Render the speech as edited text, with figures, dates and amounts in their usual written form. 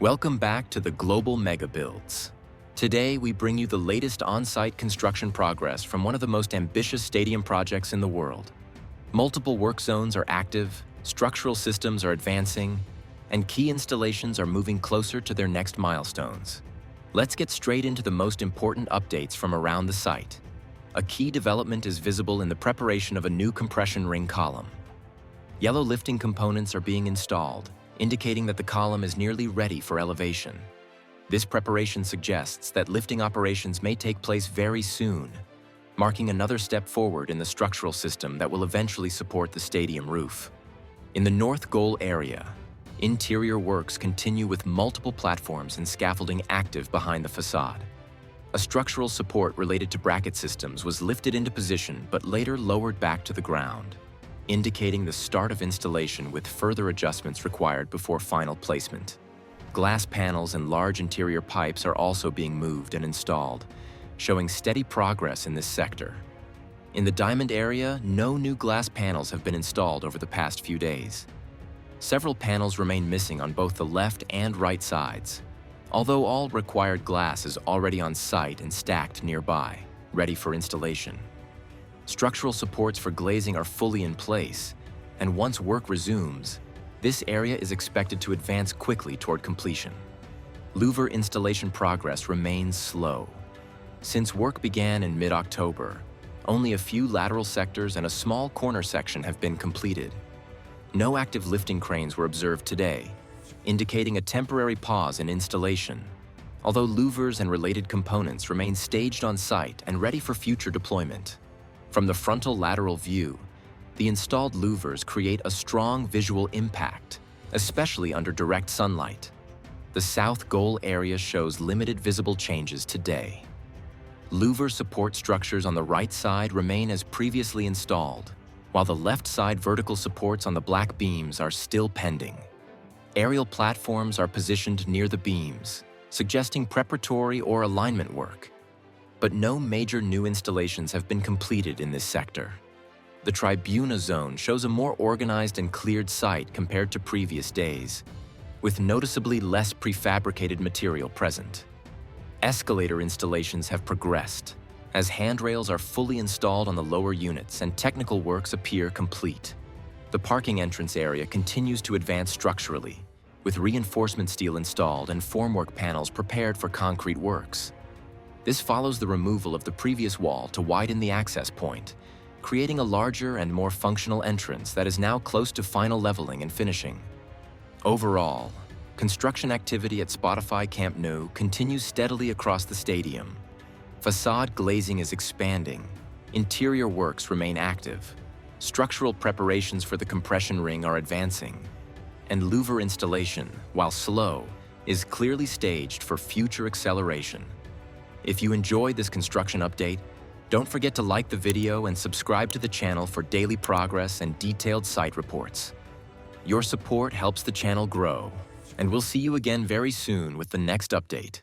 Welcome back to the Global Mega Builds. Today, we bring you the latest on-site construction progress from one of the most ambitious stadium projects in the world. Multiple work zones are active, structural systems are advancing, and key installations are moving closer to their next milestones. Let's get straight into the most important updates from around the site. A key development is visible in the preparation of a new compression ring column. Yellow lifting components are being installed, indicating that the column is nearly ready for elevation. This preparation suggests that lifting operations may take place very soon, marking another step forward in the structural system that will eventually support the stadium roof. In the north goal area, interior works continue with multiple platforms and scaffolding active behind the facade. A structural support related to bracket systems was lifted into position but later lowered back to the ground, indicating the start of installation with further adjustments required before final placement. Glass panels and large interior pipes are also being moved and installed, showing steady progress in this sector. In the diamond area, no new glass panels have been installed over the past few days. Several panels remain missing on both the left and right sides, although all required glass is already on site and stacked nearby, ready for installation. Structural supports for glazing are fully in place, and once work resumes, this area is expected to advance quickly toward completion. Louver installation progress remains slow. Since work began in mid-October, only a few lateral sectors and a small corner section have been completed. No active lifting cranes were observed today, indicating a temporary pause in installation, although louvers and related components remain staged on site and ready for future deployment. From the frontal lateral view, the installed louvers create a strong visual impact, especially under direct sunlight. The south goal area shows limited visible changes today. Louver support structures on the right side remain as previously installed, while the left side vertical supports on the black beams are still pending. Aerial platforms are positioned near the beams, suggesting preparatory or alignment work. But no major new installations have been completed in this sector. The tribuna zone shows a more organized and cleared site compared to previous days, with noticeably less prefabricated material present. Escalator installations have progressed, as handrails are fully installed on the lower units and technical works appear complete. The parking entrance area continues to advance structurally, with reinforcement steel installed and formwork panels prepared for concrete works. This follows the removal of the previous wall to widen the access point, creating a larger and more functional entrance that is now close to final leveling and finishing. Overall, construction activity at Spotify Camp Nou continues steadily across the stadium. Facade glazing is expanding, interior works remain active, structural preparations for the compression ring are advancing, and louver installation, while slow, is clearly staged for future acceleration. If you enjoyed this construction update, don't forget to like the video and subscribe to the channel for daily progress and detailed site reports. Your support helps the channel grow, and we'll see you again very soon with the next update.